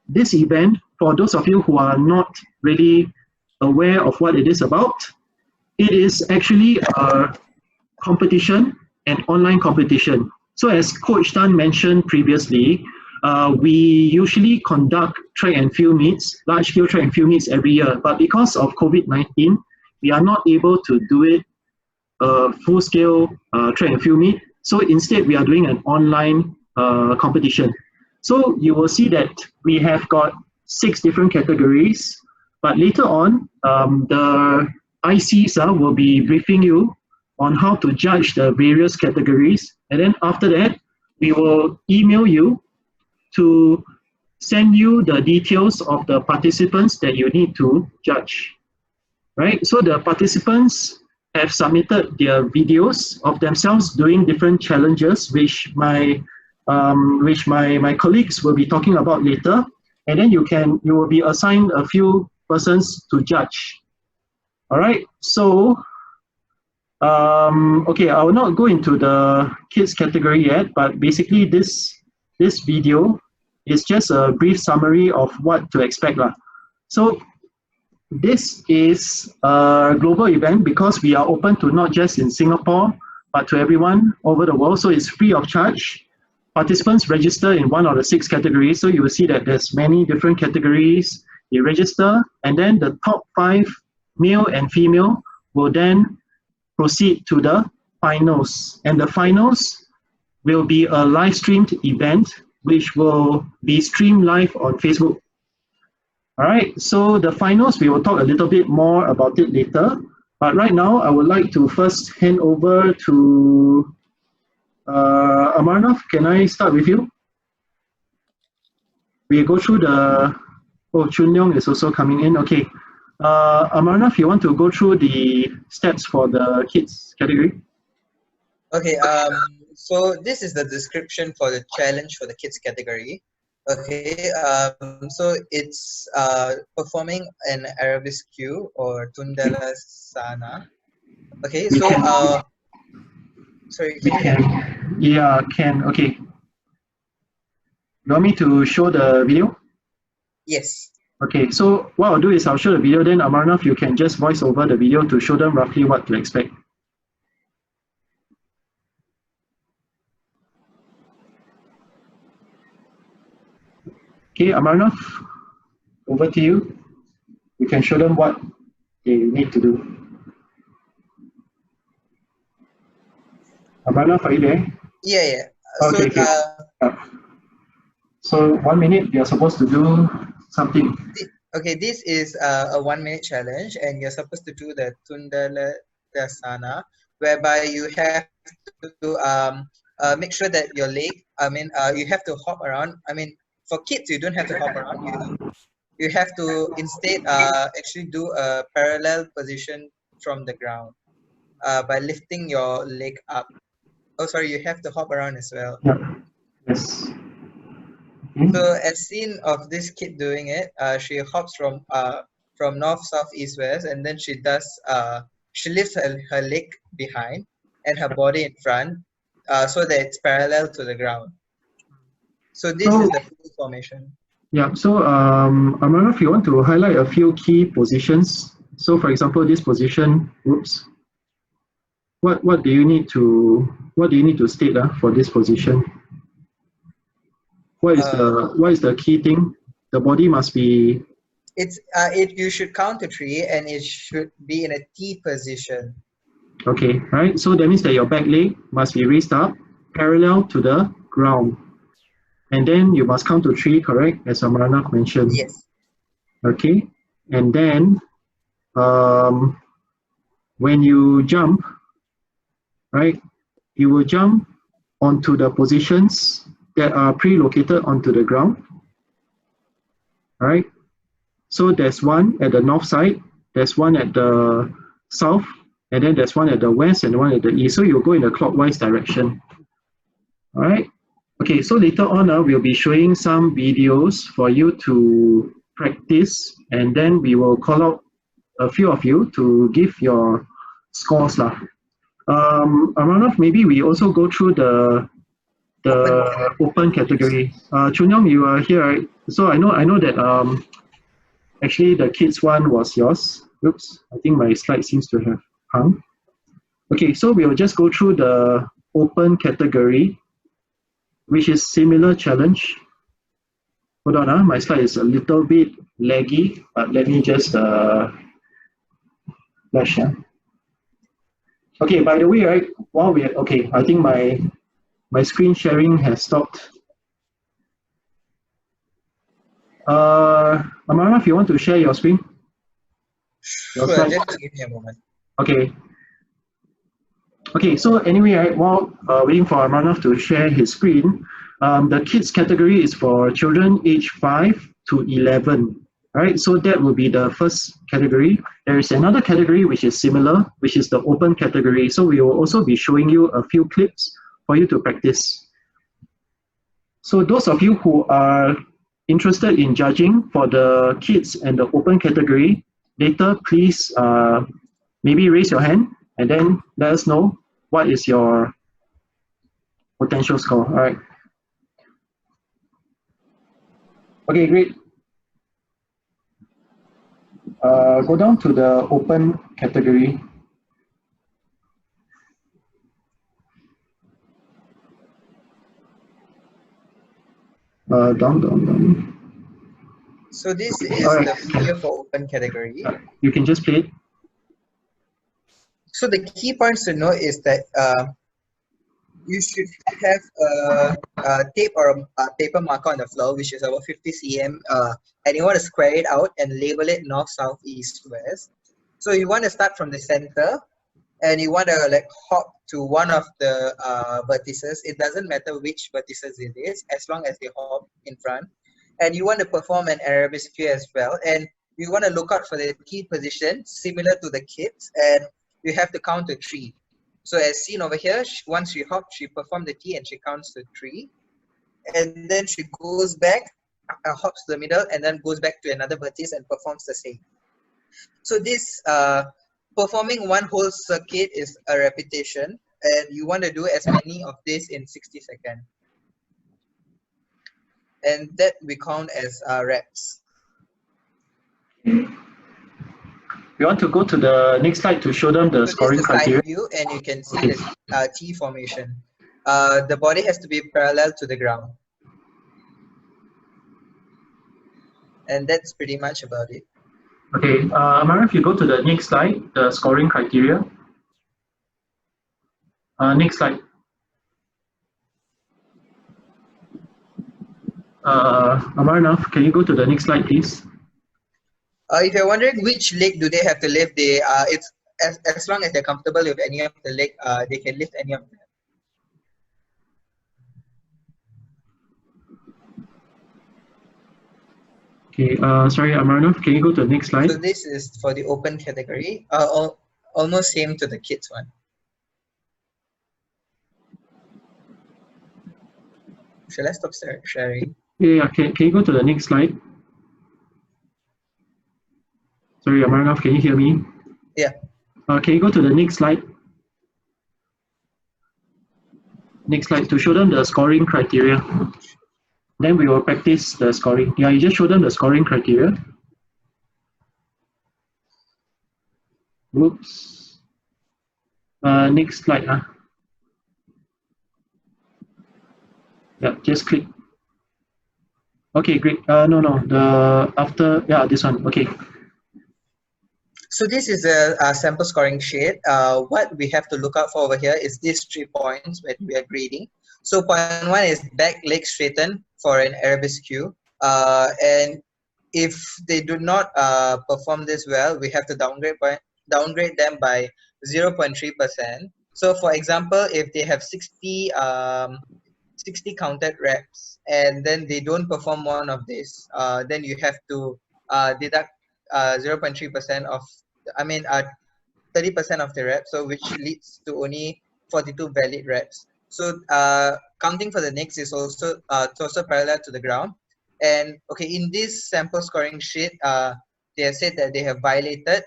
this event, for those of you who are not really aware of what it is about, it is actually a competition, an online competition. So as Coach Tan mentioned previously, we usually conduct track and field meets, large-scale track and field meets every year. But because of COVID-19, we are not able to do it full-scale track and field meet. So instead, we are doing an online competition. So you will see that we have got 6 different categories. But later on, the ICs will be briefing you on how to judge the various categories. And then after that, we will email you to send you the details of the participants that you need to judge. Right? So the participants have submitted their videos of themselves doing different challenges, which my colleagues will be talking about later. And then you will be assigned a few persons to judge. All right. So okay, I will not go into the kids category yet, but basically this video is just a brief summary of what to expect. So this is a global event because we are open to not just in Singapore, but to everyone over the world. So it's free of charge. Participants register in one of the 6 categories. So you will see that there's many different categories. You register, and then the top 5, male and female, will then proceed to the finals. And the finals will be a live streamed event, which will be streamed live on Facebook. All right, so the finals, we will talk a little bit more about it later. But right now, I would like to first hand over to Amarnath. Can I start with you? We go through the, oh, Chun Leong is also coming in. Okay, Amarnath, you want to go through the steps for the kids category? Okay, so this is the description for the challenge for the kids category. Okay, so it's performing an arabesque or Tundala Sana. Okay, so sorry, can you hear me? Yeah, can. Okay. You want me to show the video? Yes. Okay, so what I'll do is I'll show the video, then Amarnath, you can just voice over the video to show them roughly what to expect. Okay, Amarnath, over to you. You can show them what they need to do. Amarnath, are you there? Yeah. Okay, so 1 minute, you're supposed to do something. Okay, this is a 1-minute challenge, and you're supposed to do the Tundala Dasana, whereby you have to make sure that your leg, you have to hop around. For kids, you don't have to hop around. You have to instead actually do a parallel position from the ground by lifting your leg up. Oh, sorry, you have to hop around as well. Yeah. Yes. So as seen of this kid doing it, she hops from north, south, east, west, and then she lifts her leg behind and her body in front, so that it's parallel to the ground. So this is the full formation. Yeah. So Amarnath, if you want to highlight a few key positions. So for example, this position. Oops. What do you need to state for this position? What is the key thing? The body must be. You should count to 3, and it should be in a T position. Okay, right. So that means that your back leg must be raised up, parallel to the ground, and then you must count to 3, correct? As Amarnath mentioned. Yes. Okay, and then when you jump, right, you will jump onto the positions that are pre-located onto the ground. All right. So there's one at the north side, there's one at the south, and then there's one at the west and one at the east. So you'll go in the clockwise direction. All right. Okay. So later on, we'll be showing some videos for you to practice, and then we will call out a few of you to give your scores. Amarnath, maybe we also go through the the open category. Chunyong, you are here, right? So I know that actually the kids one was yours. Oops, I think my slide seems to have hung. Okay, so we'll just go through the open category, which is similar challenge. Hold on, my slide is a little bit laggy, but let me just flash. Okay, by the way, right, while we're okay, I think my screen sharing has stopped. Amara, if you want to share your screen, your Sure, slide. just give me a moment. Okay. Okay, so anyway, right, while waiting for Amarnath to share his screen, the kids category is for children age 5 to 11. Right, so that will be the first category. There is another category which is similar, which is the open category. So we will also be showing you a few clips for you to practice. So those of you who are interested in judging for the kids and the open category, later please maybe raise your hand and then let us know what is your potential score. All right. Okay, great. Go down to the open category. Down. So this is All right. the video for open category. You can just play it. So the key points to know is that you should have a tape or a paper marker on the floor, which is about 50 cm, and you want to square it out and label it north, south, east, west. So you want to start from the center, and you want to like hop to one of the vertices. It doesn't matter which vertices it is, as long as they hop in front. And you want to perform an arabesque as well, and you want to look out for the key position similar to the kids, and you have to count to 3. So as seen over here, once she hops, she performs the T and she counts to 3. And then she goes back, hops to the middle, and then goes back to another vertex and performs the same. So this performing one whole circuit is a repetition, and you want to do as many of this in 60 seconds. And that we count as reps. We want to go to the next slide to show them the scoring This is the criteria. side view, and you can see the T formation. The body has to be parallel to the ground. And that's pretty much about it. Okay, Amara, if you go to the next slide, the scoring criteria. Next slide. Amarnath, can you go to the next slide, please? If you're wondering which leg do they have to lift, they it's as long as they're comfortable with any of the leg, they can lift any of them. Okay, sorry, Amarnath, can you go to the next slide? So this is for the open category, almost same to the kids one. Shall I stop sharing? Yeah, can you go to the next slide? Sorry, Amarnath, can you hear me? Yeah. Can you go to the next slide? Next slide to show them the scoring criteria. Then we will practice the scoring. Yeah, you just show them the scoring criteria. Oops. Next slide. Yeah, just click. Okay, great. No, the after, yeah, this one. Okay. So this is a sample scoring sheet. What we have to look out for over here is these 3 points when we are grading. So point 1 is back leg straighten for an arabesque. And if they do not perform this well, we have to downgrade them by 0.3%. So for example, if they have 60 counted reps and then they don't perform one of this, then you have to deduct 0.3% of, 30% of the reps, so which leads to only 42 valid reps. So counting for the next is also torso parallel to the ground. And okay, in this sample scoring sheet, they have said that they have violated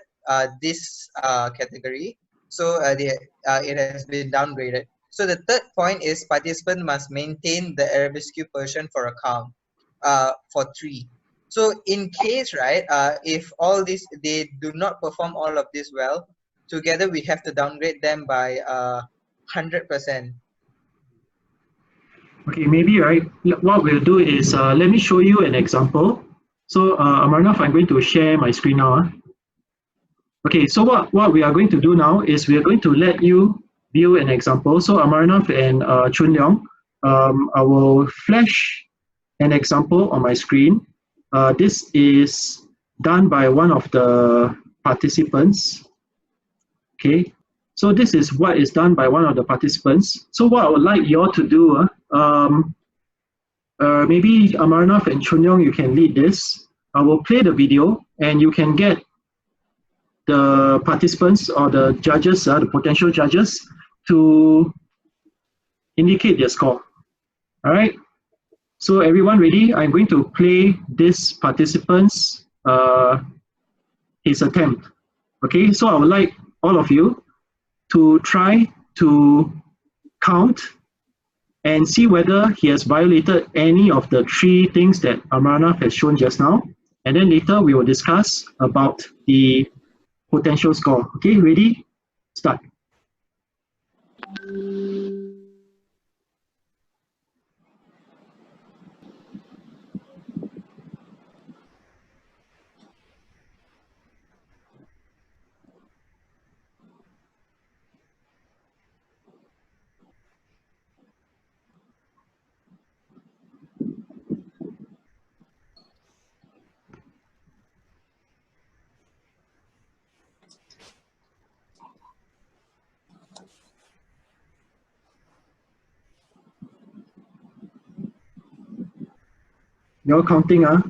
this category, so it has been downgraded. So the third point is participant must maintain the arabesque Persian for a count, for 3. So in case, right, if all this, they do not perform all of this well, together we have to downgrade them by 100%. Okay, maybe, right, what we'll do is, let me show you an example. So Amarnath, I'm going to share my screen now. Okay, so what we are going to do now is we are going to let you view an example. So Amarnath and Chun Leong, I will flash an example on my screen. This is done by one of the participants. Okay, so this is what is done by one of the participants. So what I would like you all to do, maybe Amarnath and Chun Leong, you can lead this. I will play the video and you can get the participants or the judges, the potential judges, to indicate their score. All right. So everyone ready? I'm going to play this participant's his attempt. Okay. So I would like all of you to try to count and see whether he has violated any of the 3 things that Amarnath has shown just now. And then later we will discuss about the potential score. Okay, ready? Start. You're counting, huh?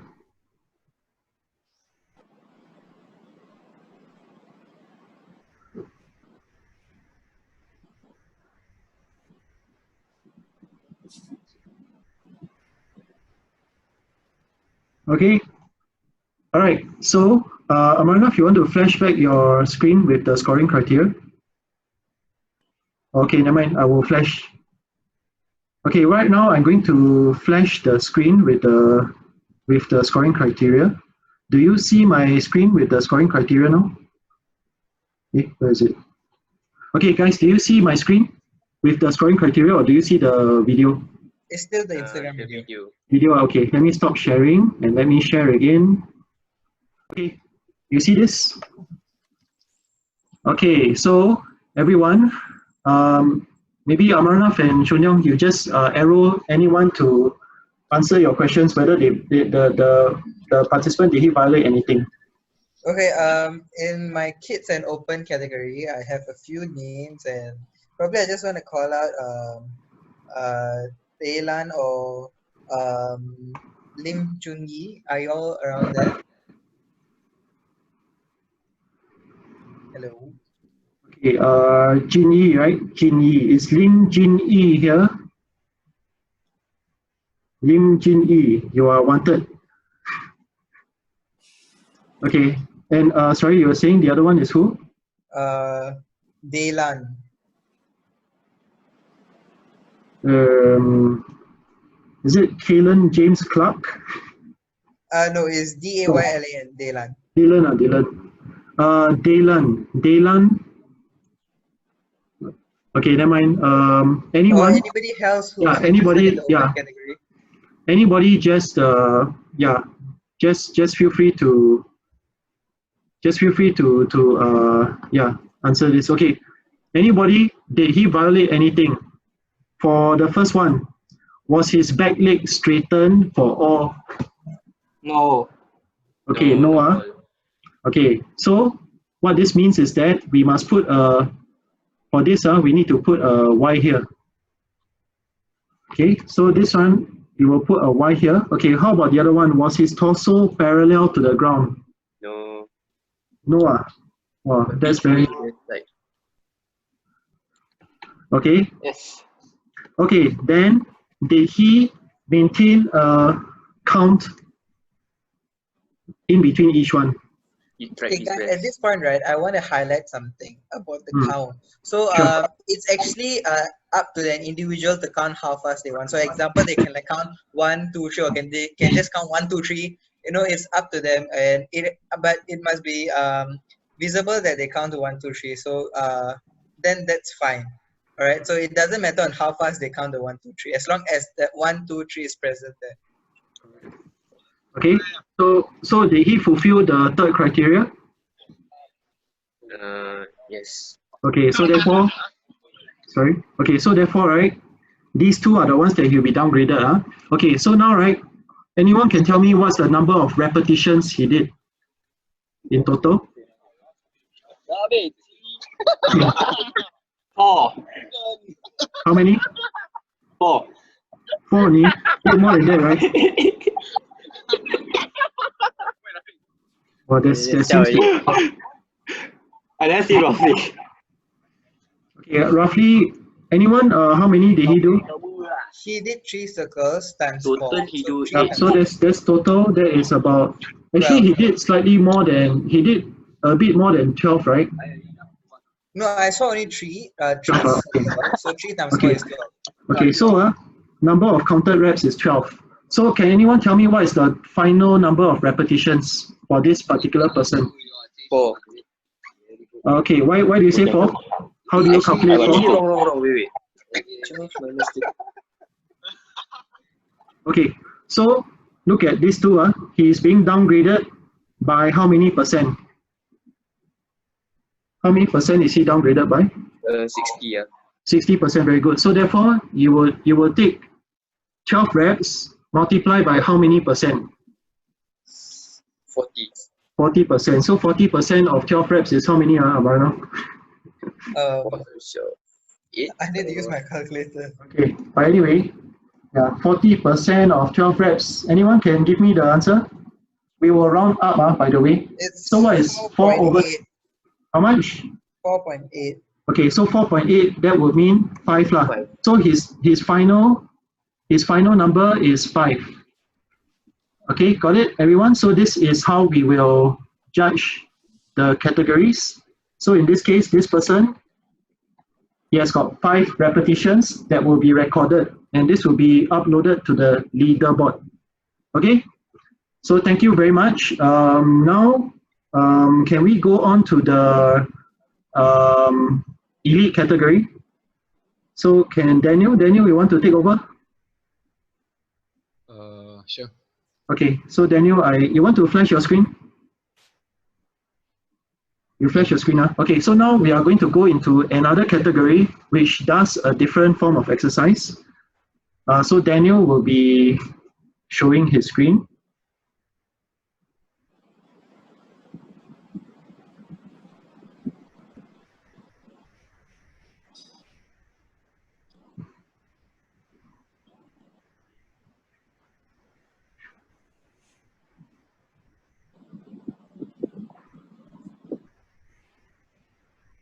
Okay. All right. So, Amarnath, you want to flash back your screen with the scoring criteria? Okay, never mind. I will flash. Okay, right now I'm going to flash the screen with the scoring criteria. Do you see my screen with the scoring criteria now? Okay, where is it? Okay, guys, do you see my screen with the scoring criteria, or do you see the video? It's still the Instagram video. Video, okay. Let me stop sharing and let me share again. Okay, you see this? Okay, so everyone, maybe Amarnath and Chun Leong, you just arrow anyone to answer your questions whether the participant, did he violate anything. Okay, in my kids and open category, I have a few names, and probably I just want to call out Taylan or Lim Chun Yi. Are you all around there? Hello. Okay, Jin Yi, right? Jin Yi. Is Lim Jin Yi here? Lim Jin Yi, you are wanted. Okay, and sorry, you were saying the other one is who? Daylan. Is it Kalen James Clark? No, it's D-A-Y-L-A-N, Daylan. Daylan. Okay, never mind. Anyone? Or anybody else who yeah, anybody, in the open category. Anybody just just feel free to answer this. Okay. Anybody, did he violate anything? For the first one, was his back leg straightened for all? No. Okay, no. Okay, so what this means is that we must put for this we need to put a Y here. Okay, so this one, we will put a Y here. Okay, how about the other one? Was his torso parallel to the ground? No. No. Wow, that's very... Okay. Yes. Okay, then did he maintain a count in between each one? He tried Okay, his guys, best. at this point, right, I want to highlight something about the count. So Sure. it's actually up to an individual to count how fast they want. So example, they can like count 1, 2, 3, or they can just count 1, 2, 3. You know, it's up to them, and but it must be visible that they count to 1, 2, 3. So then that's fine. All right. So it doesn't matter on how fast they count the 1, 2, 3, as long as that 1, 2, 3 is present there. Okay. So did he fulfill the third criteria? Yes. Okay. So therefore, sorry. Okay. So therefore, right, these two are the ones that he'll be downgraded. Okay. So now, right, anyone can tell me what's the number of repetitions he did in total? 4. How many? 4. 4 only. Eight more than that, right? Well, there seems to be. I never see roughly. Okay, roughly, anyone, how many did he do? He did 3 circles times Total 4. he So do 3 times So there's total, that is about, actually 12. he did slightly more than, he did a bit more than 12, right? No, I saw only 3. 3 12, okay. circles. So 3 times 4 Okay, is 12. okay, so number of counted reps is 12. So can anyone tell me what is the final number of repetitions for this particular person? 4. Okay, why do you say 4? How do you calculate 4? Wrong. Wait. 12 minus 3. Okay, so look at these two. He is being downgraded by how many percent? How many percent is he downgraded by? 60. 60%, very good. So therefore, you will take 12 reps, multiply by how many percent? 40. 40%. So 40% of 12 reps is how many, Abarno? So 8. I need to use my calculator. Okay, but anyway, yeah, 40% of 12 reps. Anyone can give me the answer? We will round up, by the way. It's So what is 4 over? 4.8. How much? 4.8. Okay, so 4.8, that would mean 5 lah. 5. So his final number is 5. Okay, got it, everyone? So this is how we will judge the categories. So in this case, this person, he has got 5 repetitions that will be recorded, and this will be uploaded to the leaderboard. Okay, so thank you very much. Now, can we go on to the elite category? So can Daniel, you want to take over? Sure. Okay, so Daniel, you want to flash your screen? You flash your screen, Okay, so now we are going to go into another category which does a different form of exercise. So Daniel will be showing his screen.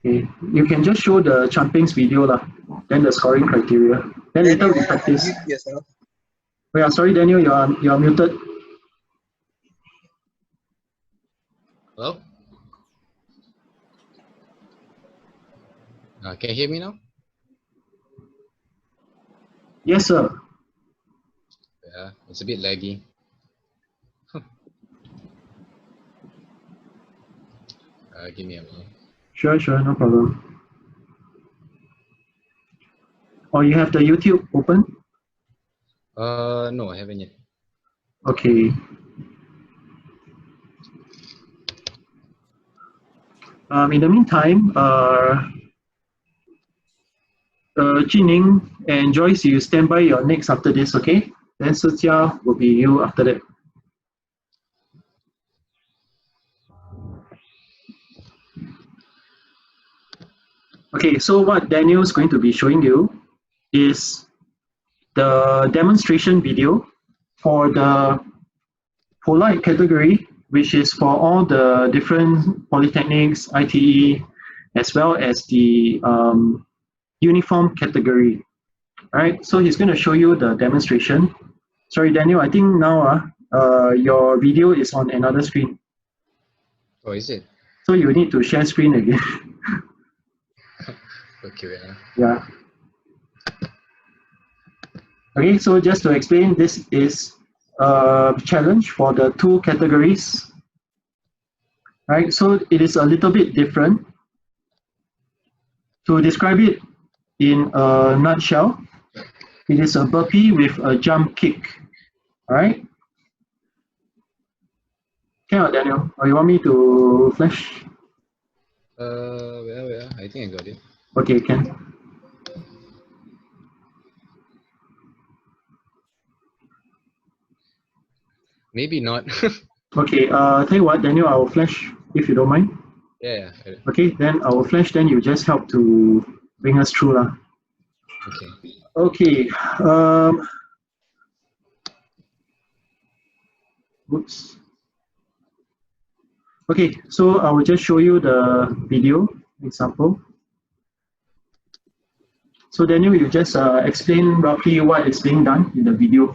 Okay, you can just show the jumpings video lah, then the scoring criteria. Then Then later you we want to practice. unmute yourself. Oh yeah, sorry Daniel, you are muted. Hello? Can you hear me now? Yes, sir. Yeah, it's a bit laggy. Give me a minute. Sure, no problem. Or you have the YouTube open? No, I haven't yet. Okay. In the meantime, Jining and Joyce, you stand by your next after this, okay? Then Sujia will be you after that. Okay, so what Daniel's going to be showing you is the demonstration video for the polite category, which is for all the different polytechnics, ITE, as well as the uniform category. All right, so he's going to show you the demonstration. Sorry, Daniel, I think now your video is on another screen. Oh, is it? So you need to share screen again. Okay, wait. Yeah. Okay, so just to explain, this is a challenge for the two categories, right? So it is a little bit different. To describe it in a nutshell, it is a burpee with a jump kick, all right? Can Daniel? Or you want me to flash? Well, I think I got it. Okay, can. Maybe not. Okay, tell you what, Daniel, I will flash if you don't mind. Yeah. Okay, then I will flash, then you just help to bring us through lah. Okay. Okay, oops. Okay, so I will just show you the video example. So Daniel, you just explain roughly what is being done in the video.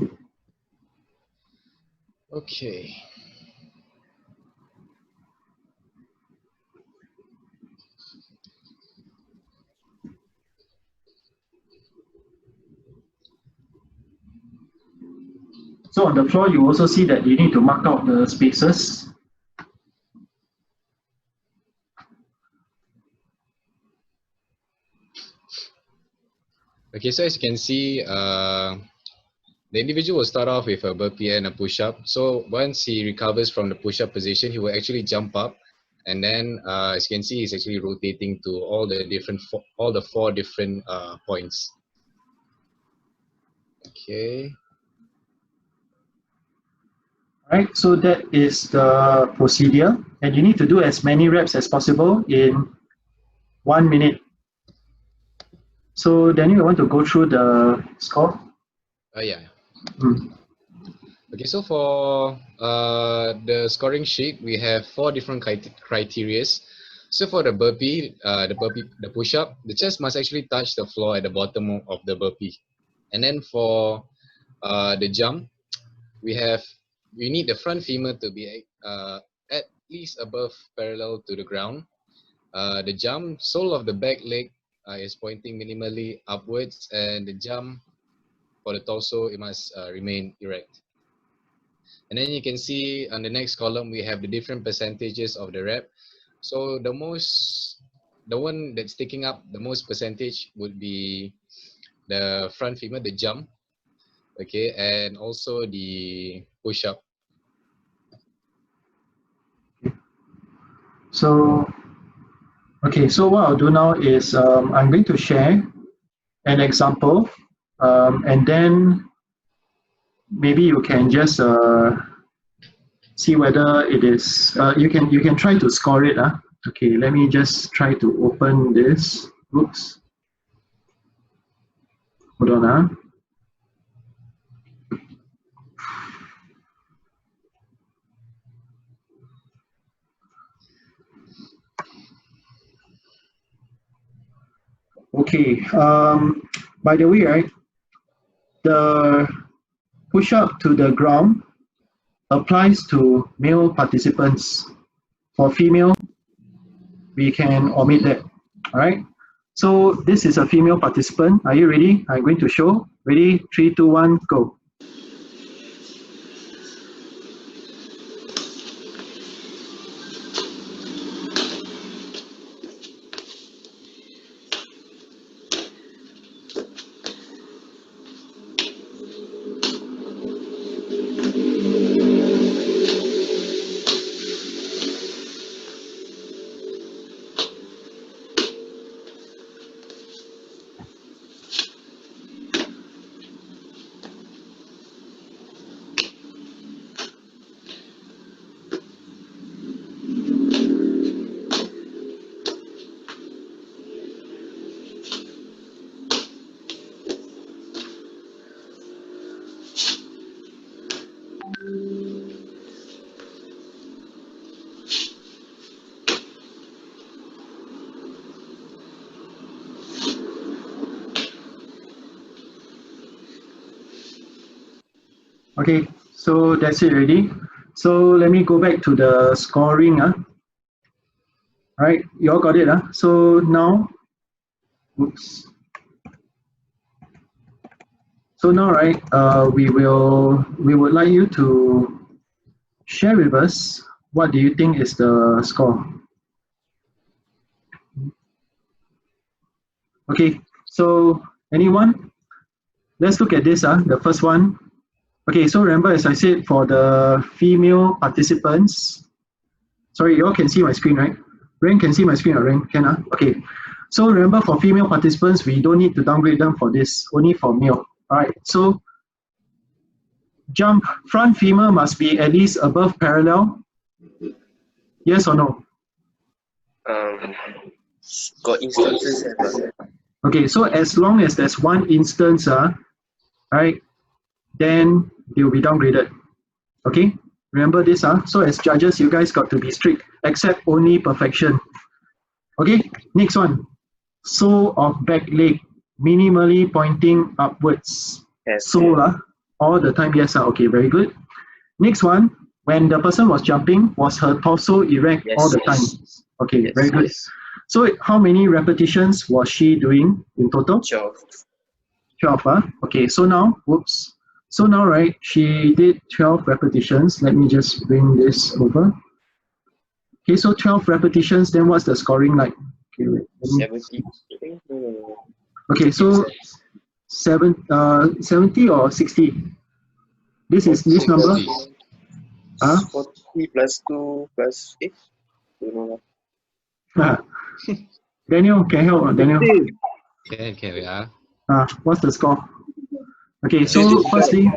Okay. So on the floor, you also see that you need to mark out the spaces. Okay, so as you can see, the individual will start off with a burpee and a push-up. So once he recovers from the push-up position, he will actually jump up, and then as you can see, he's actually rotating to all the four different points. Okay. Right, so that is the procedure, and you need to do as many reps as possible in 1 minute. So Daniel, you want to go through the score? Yeah. Hmm. Okay, so for the scoring sheet, we have 4 different criterias. So for the burpee, the push-up, the chest must actually touch the floor at the bottom of the burpee. And then for the jump, we need the front femur to be at least above parallel to the ground. The jump, sole of the back leg is pointing minimally upwards, and the jump for the torso, it must remain erect. And then you can see on the next column, we have the different percentages of the rep. So the one that's taking up the most percentage would be the front femur, the jump, okay, and also the push-up. So, okay, so what I'll do now is I'm going to share an example, and then maybe you can just see whether it is. You can try to score it. Okay, let me just try to open this. Oops. Hold on. Okay. By the way, right, the push up to the ground applies to male participants. For female, we can omit that. All right. So this is a female participant. Are you ready? I'm going to show. Ready? 3, 2, 1, go. Okay, so that's it already. So let me go back to the scoring. Right, you all got it, huh? So now, oops. So now, right, we would like you to share with us what do you think is the score. Okay, so anyone? Let's look at this, the first one. Okay, so remember, as I said, for the female participants, sorry, you all can see my screen, right? Ren can see my screen, or Ren can? Okay, so remember, for female participants, we don't need to downgrade them for this, only for male. All right, so jump, front femur must be at least above parallel. Yes or no? Um, got instances have Okay, so as long as there's one instance, right, then they will be downgraded. Okay, remember this, so as judges, you guys got to be strict, except only perfection. Okay, next one. Sole of back leg, minimally pointing upwards. Yes. Sole, all the time, yes, okay, very good. Next one, when the person was jumping, was her torso erect Yes, all the time? yes. Okay, Yes, very good. yes. So how many repetitions was she doing in total? 12. 12, okay, so now, whoops. So now, right, she did 12 repetitions. Let me just bring this over. Okay, so 12 repetitions, then what's the scoring like? Okay, wait, let me 70. No. okay, so 70 or 60? This is this number? 40 plus 2 plus 8. Don't know. Daniel, can you help? Daniel, Can we what's the score? Okay, so firstly,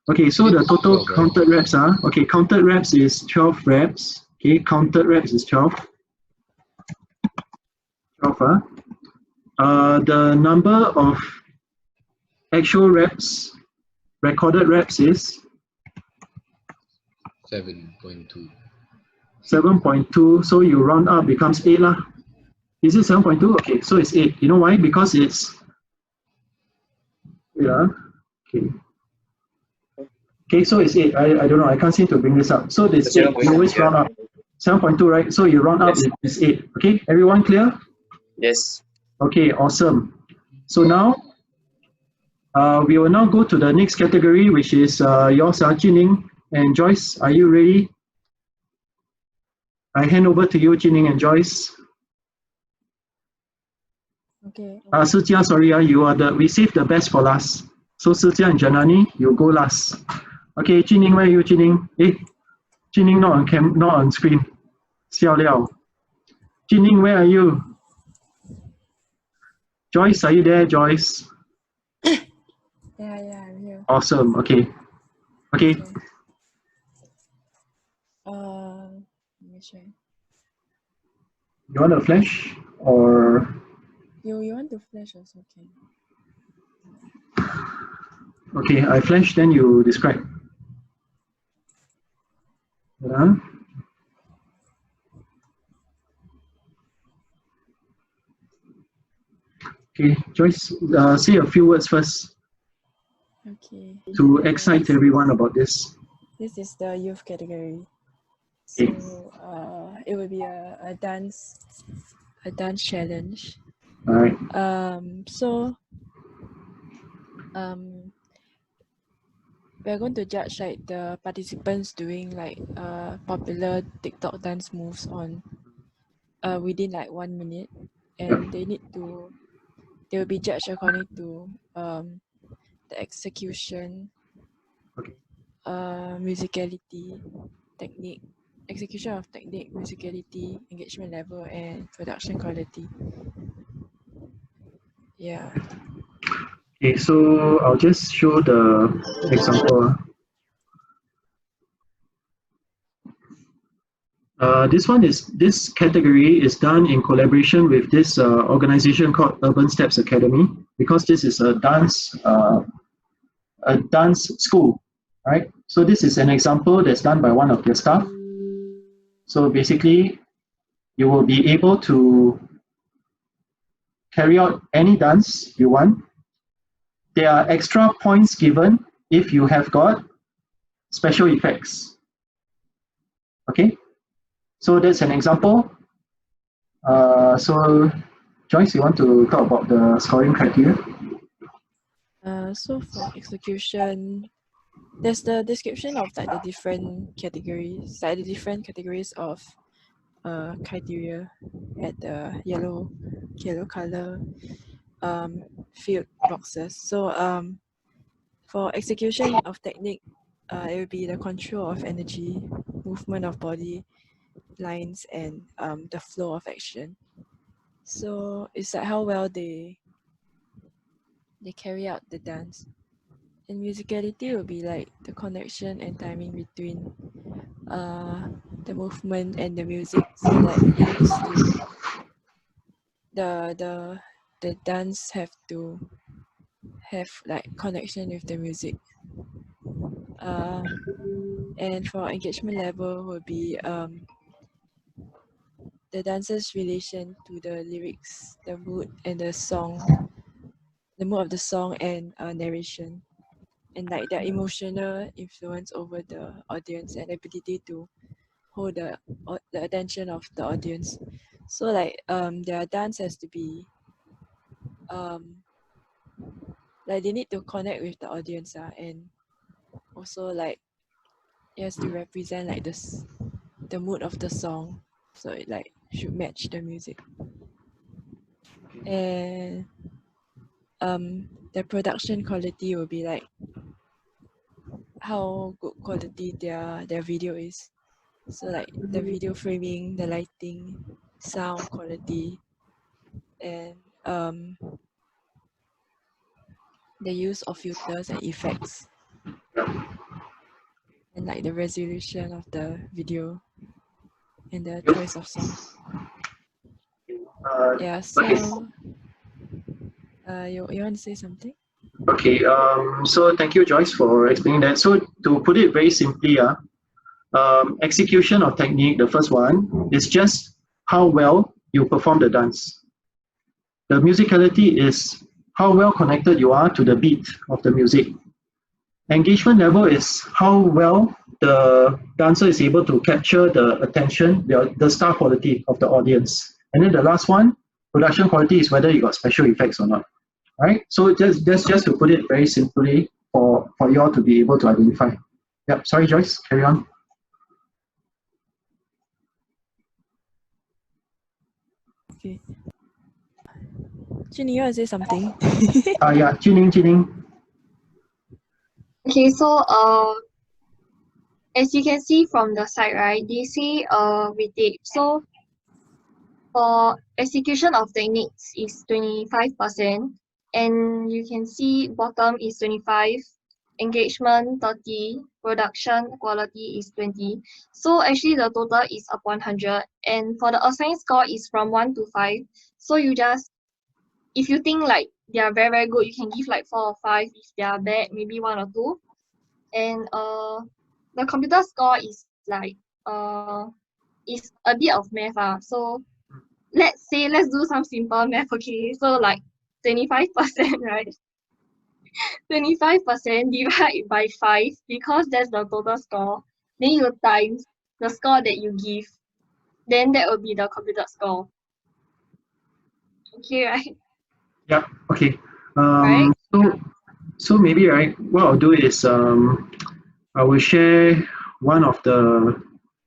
okay, so the total 12, right? counted reps okay, counted reps is 12 reps. Okay, counted reps is 12. 12, the number of actual reps, recorded reps is 7.2. 7.2, so you round up becomes 8 lah. Is it 7.2? Okay, so it's 8. You know why? Because it's, yeah, okay. Okay, so it's 8. I don't know, I can't seem to bring this up. So this 8, you always round up. 7.2, right? So you round up, it's 8. Okay, everyone clear? Yes. Okay, awesome. So now, we will now go to the next category, which is yours, Jining and Joyce. Are you ready? I hand over to you, Jining and Joyce. Okay. Sijia, sorry, you are we saved the best for last. So Sijia and Janani, you go last. Okay, Jining, where are you, Jining? Jining not on screen. Xiao Liao. Jining, where are you? Joyce, are you there, Joyce? Yeah, I'm here. Awesome. Okay. Okay. Let me share. You want a flash or? You want to flash also, okay. Okay, I flash, then you describe. Yeah. Okay, Joyce, say a few words first Okay. to excite everyone about this. This is the youth category. Okay. So it will be a dance challenge. All right. So we're going to judge like the participants doing like popular TikTok dance moves on within like 1 minute, and they will be judged according to the execution, musicality, technique, execution of technique, musicality, engagement level, and production quality. Yeah. Okay, so I'll just show the example. This category is done in collaboration with this organization called Urban Steps Academy, because this is a dance school, right? So this is an example that's done by one of their staff. So basically, you will be able to carry out any dance you want. There are extra points given if you have got special effects. Okay? So that's an example. So Joyce, you want to talk about the scoring criteria? So for execution, there's the description of like the different categories, like the different categories of criteria at the yellow color field boxes. So for execution of technique, it will be the control of energy, movement of body lines, and the flow of action. So it's like how well they carry out the dance. And musicality will be like the connection and timing between the movement and the music. So like it needs to the dance have to have like connection with the music. And for engagement level will be the dancer's relation to the lyrics, the mood and the song, the mood of the song and narration, and like their emotional influence over the audience and ability to hold the attention of the audience. So like their dance has to be like they need to connect with the audience and also like it has to represent like the mood of the song, so it like should match the music. And the production quality will be like how good quality their video is. So like the video framing, the lighting, sound quality, and the use of filters and effects, and like the resolution of the video and the choice of song. Yeah, so you want to say something? Okay, so thank you, Joyce, for explaining that. So to put it very simply, execution of technique, the first one, is just how well you perform the dance. The musicality is how well connected you are to the beat of the music. Engagement level is how well the dancer is able to capture the attention, the star quality of the audience. And then the last one, production quality, is whether you got special effects or not. Right? So that's just to put it very simply for you all to be able to identify. Yep, sorry Joyce, carry on. Okay. Jinny, you want to say something? Yeah, Jining. Okay, so as you can see from the side, right, they say retake. So for execution of techniques is 25%, and you can see bottom is 25, engagement 30, production quality is 20. So actually the total is upon 100, and for the assigned score is from 1 to 5. So you just, if you think like they are very, very good, you can give like 4 or 5. If they are bad, maybe 1 or 2. And the computer score is like is a bit of math. So let's do some simple math, okay? So like 25%, right? 25% divided by 5, because that's the total score. Then you times the score that you give. Then that will be the computer score. Okay, right? Yeah, okay. Right? So maybe, right, what I'll do is I will share one of the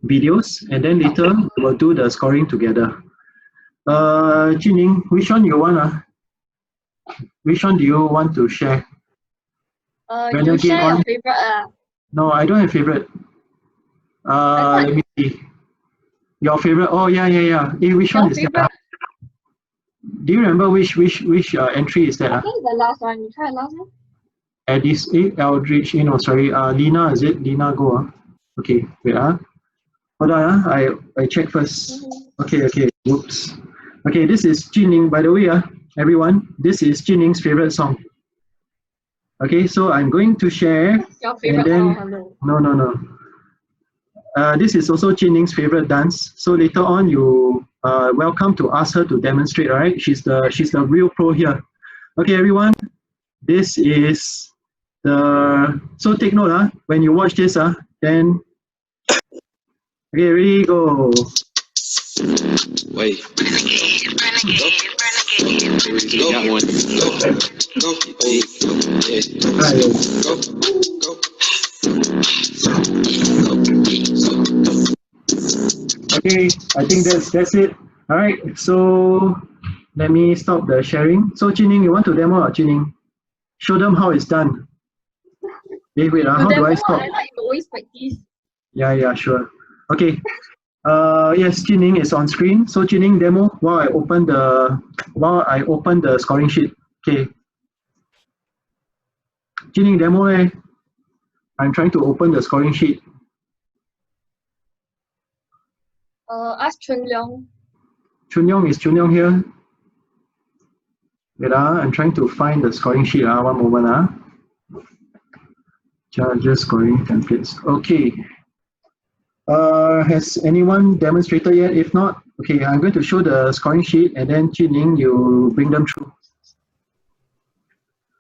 videos, and then later we'll do the scoring together. Jining, which one you want? Which one do you want to share? You share your favorite. No, I don't have favorite. Let me see. Your favorite? Oh yeah. Which one is that? Do you remember which entry is that? I think the last one. You try the last one? This Eldridge, sorry, Lina, is it? Lina, go. Okay, wait. Hold on, I check first. Okay, whoops. Okay, this is Jining, by the way, everyone. This is Jining's favorite song. Okay, so I'm going to share. Your favorite song? No. This is also Jining's favorite dance. So later on, you welcome to ask her to demonstrate. All right, she's the real pro here. Okay, everyone. This is the. So take note, when you watch this, then. Okay, ready, go. Wait. That one. Okay, I think that's it. All right, so let me stop the sharing. So Jining, you want to demo or Jining? Show them how it's done. Wait, how do I stop? I like always practice. Yeah, sure. Okay. Yes, Jining is on screen. So Jining demo while I open the scoring sheet. Okay. Jining demo I'm trying to open the scoring sheet. Ask Chun Leong. Is Chun Yong here? Wait, I'm trying to find the scoring sheet. One moment. Charges scoring templates. Okay. Has anyone demonstrated yet? If not, okay, I'm going to show the scoring sheet and then Jining, you bring them through.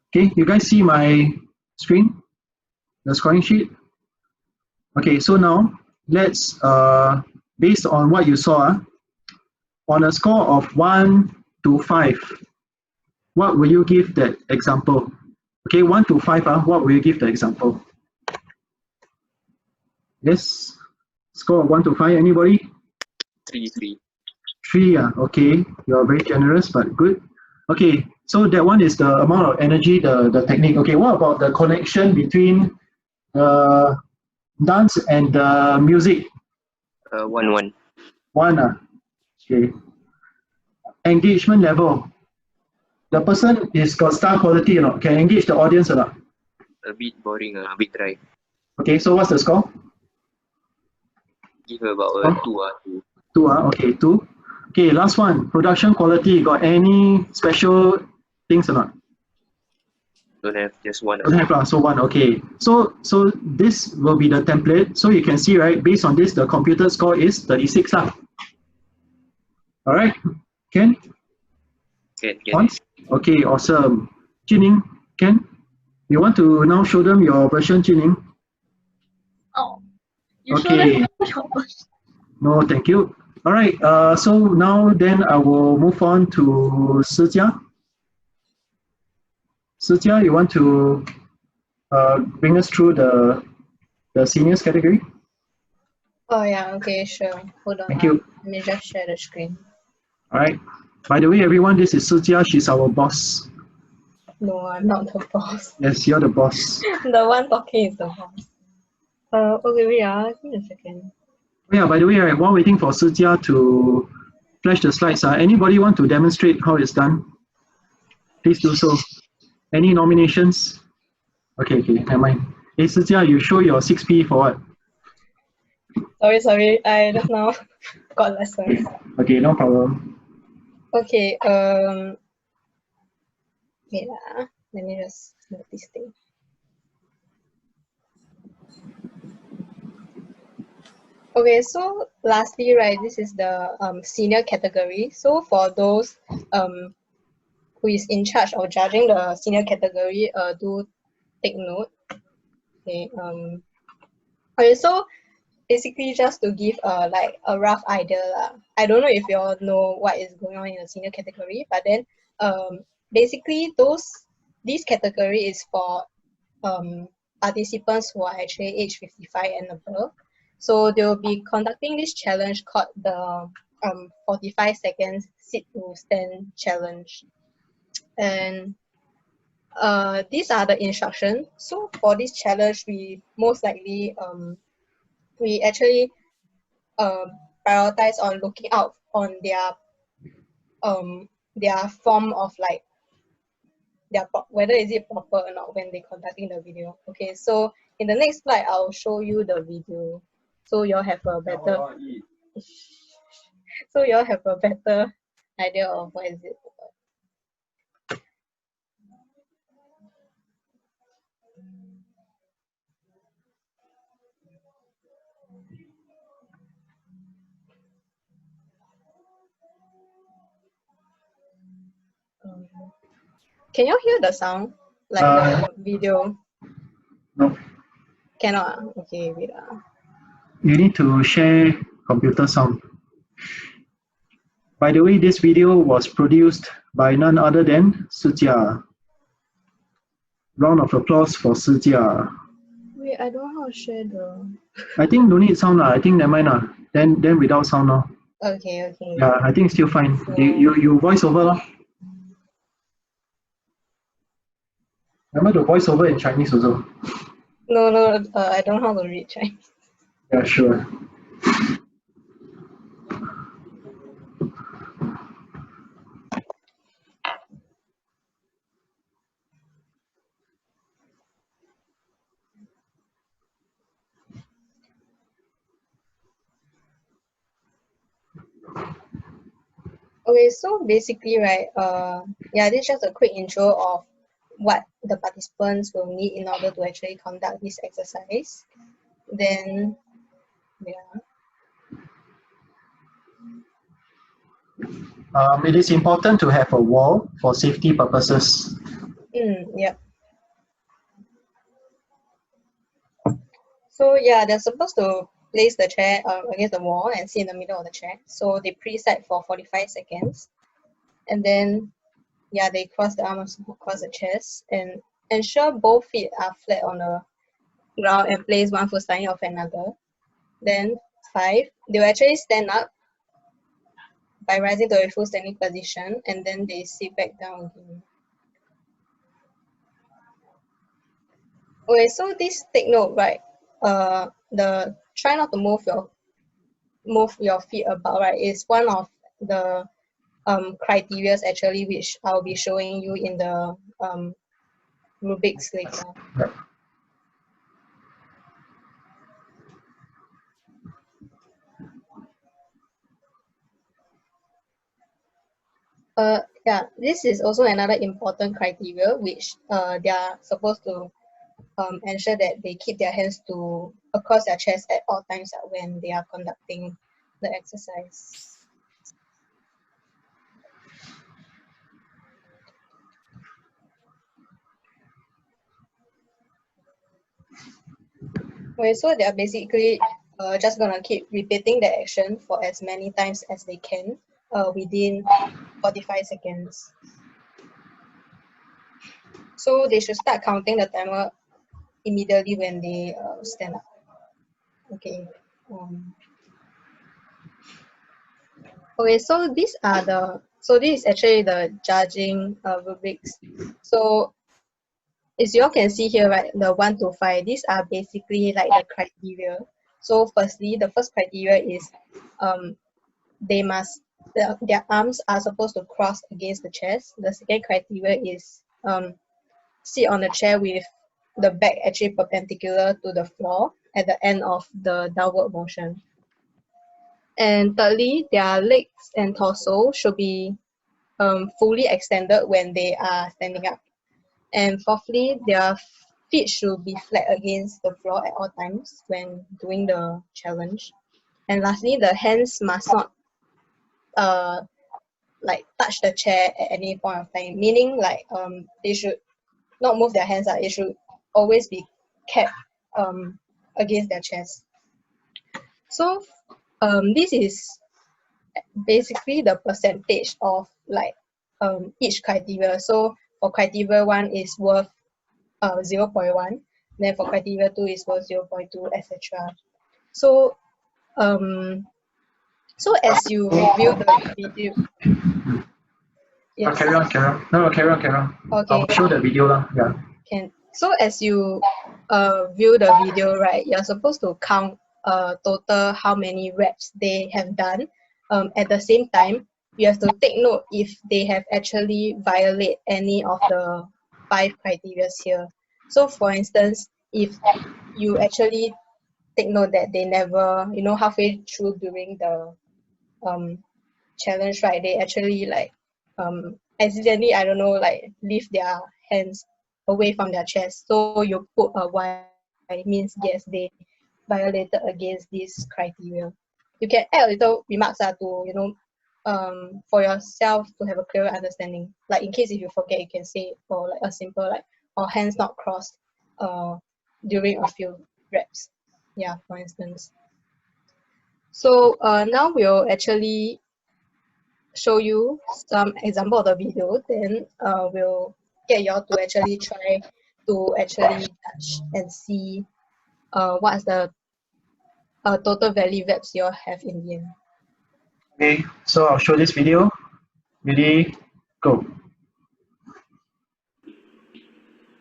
Okay, you guys see my screen? The scoring sheet? Okay, so now let's, based on what you saw, on a score of 1 to 5, what will you give that example? Okay, 1 to 5, what will you give the example? Yes, score of 1 to 5, anybody? 3. 3, okay, you are very generous, but good. Okay, so that one is the amount of energy, the technique. Okay, what about the connection between dance and music? 1. 1, okay. Engagement level. The person is got star quality or not? Can engage the audience or not? A bit boring, a bit dry. Okay, so what's the score? Give about Oh. 2. 2, okay, 2. Okay, last one. Production quality. Got any special things or not? Don't have, just 1. Don't have, so 1, okay. So this will be the template. So you can see, right, based on this, the computed score is 36. All right, Ken? Can. Okay, awesome. Jining, Ken, you want to now show them your version, Jining? Oh, you Okay. show them. No, thank you. All right, so now then I will move on to Sijia. Sijia, you want to bring us through the seniors category? Oh yeah, okay, sure. Hold on. Thank you. Let me just share the screen. All right. By the way, everyone, this is Sijia. She's our boss. No, I'm not the boss. Yes, you're the boss. The one talking is the boss. Okay, wait, give me a second. Yeah, by the way, right, while waiting for Sijia to flash the slides, anybody want to demonstrate how it's done? Please do so. Any nominations? Okay, never mind. Hey, Sijia, you show your 6P for what? Sorry, I just now got lessons. Okay, no problem. Okay, wait, let me just note this thing. Okay, so lastly, right, this is the senior category. So for those who is in charge of judging the senior category, do take note. Okay, okay, so basically just to give like a rough idea I don't know if you all know what is going on in the senior category, but then basically this category is for participants who are actually age 55 and above. So they will be conducting this challenge called the 45 seconds sit to stand challenge. And these are the instructions. So for this challenge, we most likely we actually prioritize on looking out on their form of like whether is it proper or not when they conducting the video. Okay, so in the next slide I'll show you the video, so you'll have a better idea of what is it. Can you hear the sound? Like the video? No. Cannot? Okay, wait. You need to share computer sound. By the way, this video was produced by none other than Sijia. Round of applause for Sijia. Wait, I don't know how to share the. I think don't need sound. I think never mind. Then without sound. Okay. Yeah, I think it's still fine. So, You voice over. Remember to voice over in Chinese also. no, I don't know how to read Chinese. Yeah, sure. Okay, so basically, right, yeah, this is just a quick intro of what the participants will need in order to actually conduct this exercise. Then, yeah. It is important to have a wall for safety purposes. Yeah. So yeah, they're supposed to place the chair against the wall and sit in the middle of the chair. So they preset for 45 seconds. And then, yeah, they cross the arms across the chest and ensure both feet are flat on the ground and place one foot slightly off another. Then 5, they will actually stand up by rising to a full standing position and then they sit back down again. Okay, so this take note, right? The try not to move your feet about, right, is one of the criteria actually which I'll be showing you in the rubrics later. Yeah, this is also another important criteria which they are supposed to ensure that they keep their hands to across their chest at all times when they are conducting the exercise. Okay, so they are basically just gonna keep repeating the action for as many times as they can within 45 seconds. So they should start counting the timer immediately when they stand up. Okay. Okay, so this is actually the judging rubrics. So as you all can see here, right, the 1 to 5, these are basically like the criteria. So firstly, the first criteria is their arms are supposed to cross against the chest. The second criteria is sit on the chair with the back actually perpendicular to the floor at the end of the downward motion. And thirdly, their legs and torso should be fully extended when they are standing up. And fourthly, their feet should be flat against the floor at all times when doing the challenge. And lastly, the hands must not like touch the chair at any point of time, meaning like they should not move their hands out. It should always be kept against their chest. So this is basically the percentage of like each criteria. So for criteria 1 is worth 0.1, then for criteria 2 is worth 0.2, etc. So so as you review the video, yes. Carry on. No, carry on. Okay. I'll show the video lah. Yeah. Can. So as you view the video, right, you're supposed to count total how many reps they have done. At the same time, you have to take note if they have actually violate any of the 5 criteria here. So for instance, if you actually take note that they never, halfway through during the challenge, right, they actually like accidentally, I don't know, like lift their hands away from their chest. So you put a Y means yes, they violated against this criteria. You can add a little remarks to, for yourself to have a clearer understanding. Like in case if you forget, you can say for like a simple like or hands not crossed during a few reps. Yeah, for instance. So now we'll actually show you some example of the video, then we'll get you all to actually try to actually touch and see what's the total value VEPs you all have in the end. Okay, so I'll show this video. Ready, go.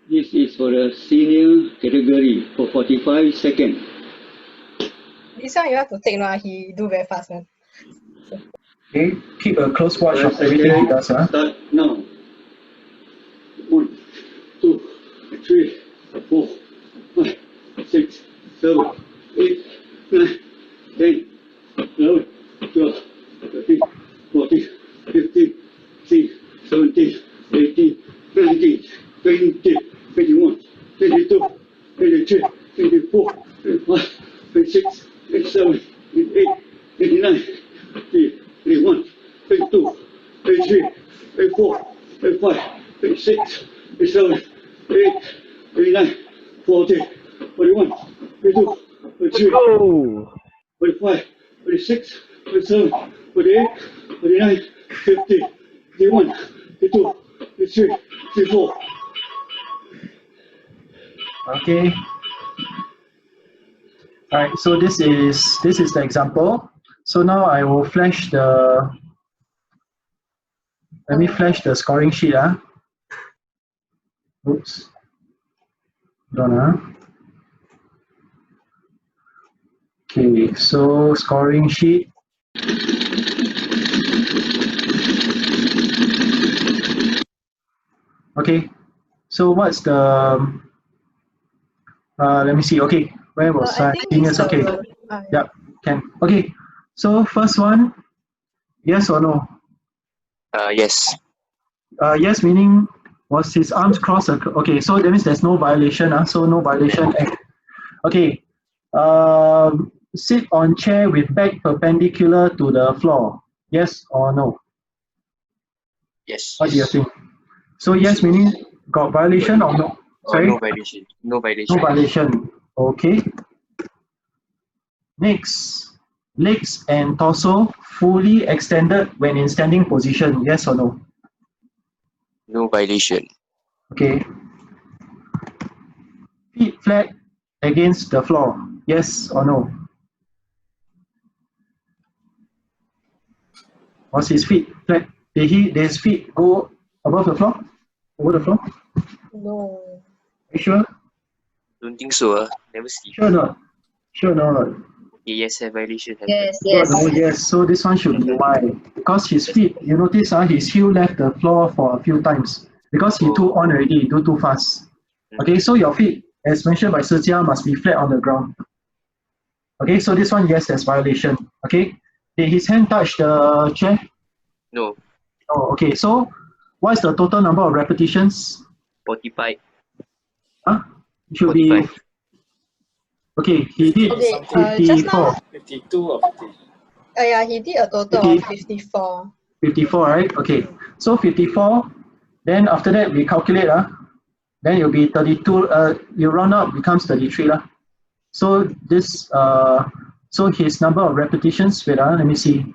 This is for the senior category for 45 seconds. This one you have to take note, he do very fast one. Okay, keep a close watch of Press everything he share, does. Start now. 1, 2, 3, 4, 5, 6, 7, 8, 9, 10, 11, 12, 13, 14, 15, 16, 17, 18, 19, 20, 21, 22, 23, 24, 25, 26, 27, 28, 29, 30, 31, 32, 33, 34, 35, 36, 37, 38, 39, 40, 41, 42, 43, 45, 46, 47, 48, 49, 50, 51, 52, 53, 54. Okay. All right. So this is the example. So now I will flash the. Let me flash the scoring sheet. Oops. Hold on. Okay. So scoring sheet. Okay. So what's the? Let me see. Okay. Where was I I? think Seniors. it's Okay. the Yep. Can. Okay. So first one. Yes or no? Yes. Yes, meaning was his arms crossed? Okay, so that means there's no violation. So no violation. Okay. Sit on chair with back perpendicular to the floor. Yes or no? Yes. What do you think? So yes, meaning got violation or no? Sorry? No violation. No violation. No violation. Okay. Next. Legs and torso fully extended when in standing position. Yes or no? No violation. Okay. Feet flat against the floor. Yes or no? Was his feet flat? Did his feet go above the floor? Over the floor? no. Are you sure? Don't think so. Never see. Sure not? Sure not? Okay, yes, a violation. Yes, Yes. Oh, yes. So this one should be Y. Because his feet, you notice his heel left the floor for a few times. Because he too on already, do too fast. Okay, so your feet, as mentioned by Sejia, must be flat on the ground. Okay, so this one, yes, there's violation. Okay, did his hand touch the chair? No. Oh, okay, so what's the total number of repetitions? 45. Huh? It should 45. be. Okay, he did Okay, just now, 52 or 50. yeah, he did a total of 54. 54, right? Okay, so 54, then after that we calculate, then it'll be 32, you round up, becomes 33. So this, so his number of repetitions, wait, let me see.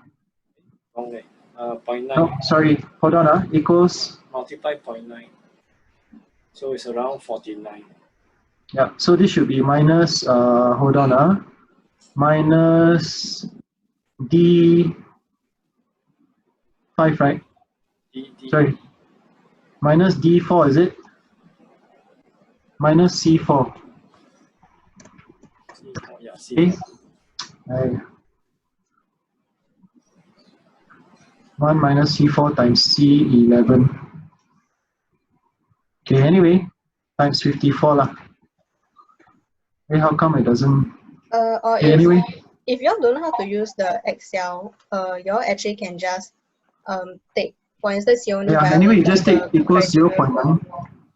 0.9. No, sorry, hold on, equals. Multiply 0.9. So it's around 49. Yeah, so this should be minus, hold on, minus D5, right? Sorry, minus D4, is it? Minus C4. Yeah, Okay. 1 minus C4 times C11. Okay, anyway, times 54 lah. Hey, how come it doesn't? Or Okay, anyway. if you all don't know how to use the Excel, you all actually can just take, for instance, you only Yeah, anyway, you just take the equals criteria 0.9.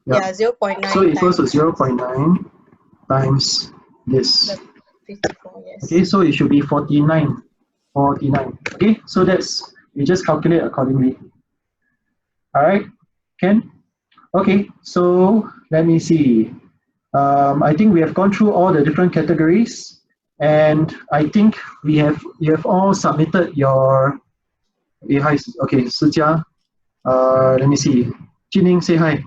Yeah, 0.9 So equals to times 0.9 times this. the 54, yes. Okay, so it should be 49. 49. Okay, so that's, you just calculate accordingly. All right, Ken? Okay, so let me see. I think we have gone through all the different categories, and I think you have all submitted your Hi. Okay, Sijia. Let me see. Jining, say hi.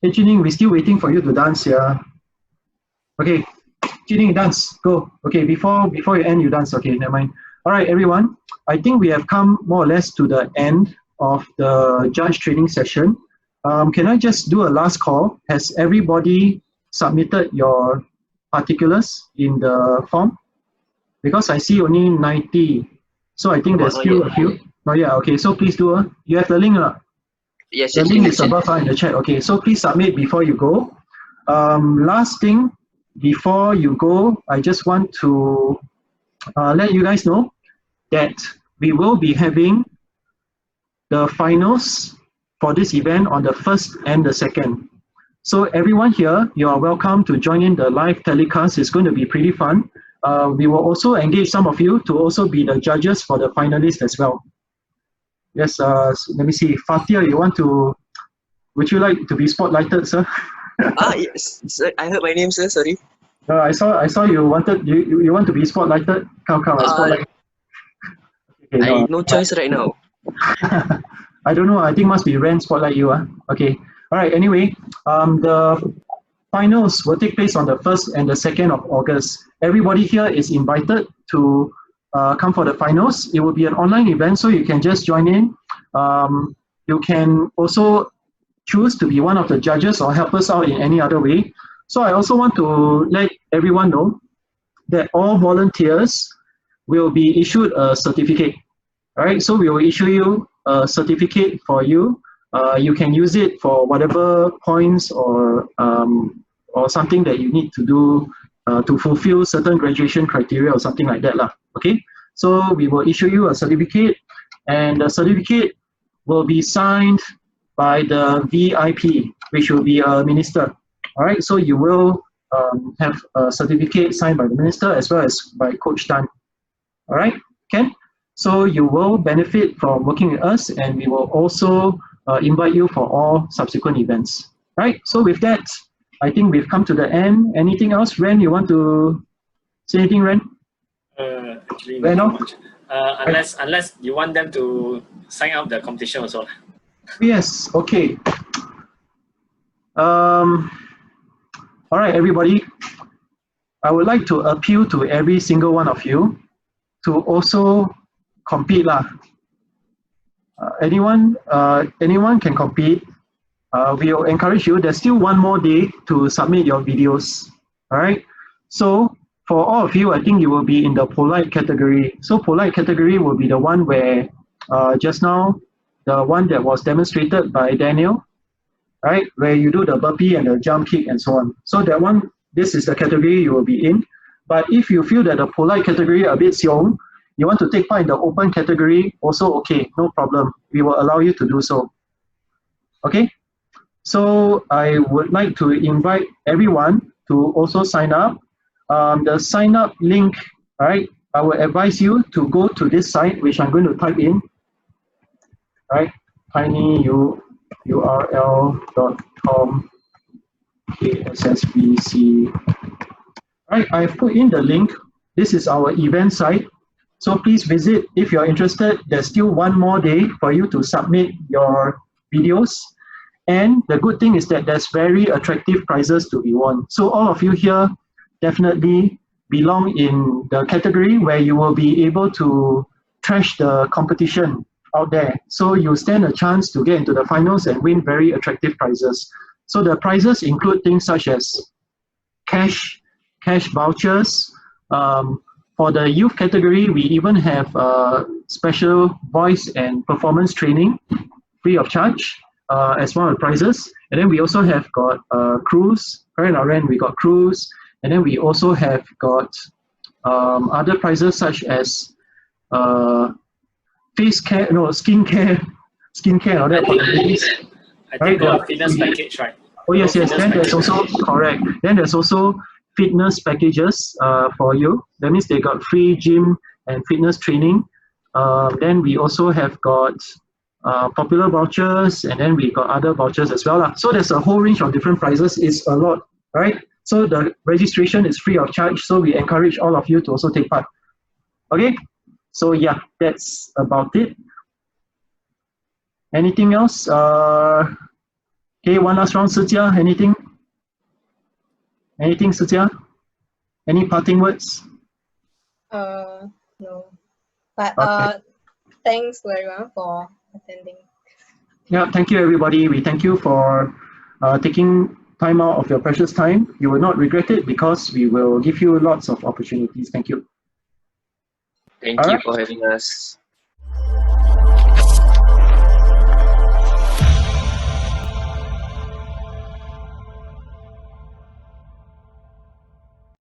Hey, Jining, we're still waiting for you to dance, yeah. Okay, Jining, dance. Go. Okay, before you end, you dance. Okay, never mind. All right, everyone. I think we have come more or less to the end of the judge training session. Can I just do a last call? Has everybody submitted your particulars in the form? Because I see only 90. So I think there's still a few. Oh yeah, okay, so please do. You have the link. Yes, The yes, link yes, is above in the chat. Okay, so please submit before you go. Last thing, before you go, I just want to let you guys know that we will be having the finals for this event on the 1st and the 2nd. So everyone here, you are welcome to join in the live telecast. It's going to be pretty fun. We will also engage some of you to also be the judges for the finalists as well. Yes, let me see. Fatia, would you like to be spotlighted, sir? Yes. Sir, I heard my name, sir. Sorry. I saw you want to be spotlighted. Come, I spotlight. Okay, no choice right now. I don't know. I think must be Ren spotlight you. Okay. All right. Anyway, the finals will take place on the 1st and the 2nd of August. Everybody here is invited to come for the finals. It will be an online event, so you can just join in. You can also choose to be one of the judges or help us out in any other way. So I also want to let everyone know that all volunteers will be issued a certificate. All right, so we will issue you a certificate for you. You can use it for whatever points or something that you need to do to fulfill certain graduation criteria or something like that. Okay, so we will issue you a certificate, and the certificate will be signed by the VIP, which will be a minister. All right, so you will have a certificate signed by the minister as well as by Coach Tan. All right, Ken? So you will benefit from working with us, and we will also invite you for all subsequent events. Right, so with that, I think we've come to the end. Anything else, Ren, you want to say anything, Ren? Actually, not much. Unless you want them to sign up the competition also. Yes, okay. All right, everybody. I would like to appeal to every single one of you to also compete. Anyone can compete. We will encourage you. There's still one more day to submit your videos. All right. So for all of you, I think you will be in the polite category. So polite category will be the one where just now, the one that was demonstrated by Daniel, right? Where you do the burpee and the jump kick and so on. So that one, this is the category you will be in. But if you feel that the polite category are a bit xiong, you want to take part in the open category, also okay, no problem. We will allow you to do so. Okay? So I would like to invite everyone to also sign up. The sign up link, all right, I will advise you to go to this site, which I'm going to type in, right? tinyurl.com KSSBC. All right, I've put in the link. This is our event site. So please visit if you're interested. There's still one more day for you to submit your videos. And the good thing is that there's very attractive prizes to be won. So all of you here definitely belong in the category where you will be able to trash the competition out there. So you stand a chance to get into the finals and win very attractive prizes. So the prizes include things such as cash vouchers. For the youth category, we even have special voice and performance training free of charge as one of the prizes. And then we also have got cruise, right? Our end, we got cruise. And then we also have got other prizes such as face care, no, skincare, all that for the ladies. I think got a fitness package, right? Oh yes. Then there's also correct. Then there's also fitness packages for you. That means they got free gym and fitness training. Then we also have got popular vouchers, and then we got other vouchers as well. So there's a whole range of different prizes. It's a lot, right? So the registration is free of charge. So we encourage all of you to also take part. Okay. So yeah, that's about it. Anything else? Okay, one last round, Sijia, anything? Anything, Sijia? Any parting words? No. But Okay. thanks to everyone for attending. Yeah, thank you, everybody. We thank you for taking time out of your precious time. You will not regret it because we will give you lots of opportunities. Thank you. Thank All you right. for having us.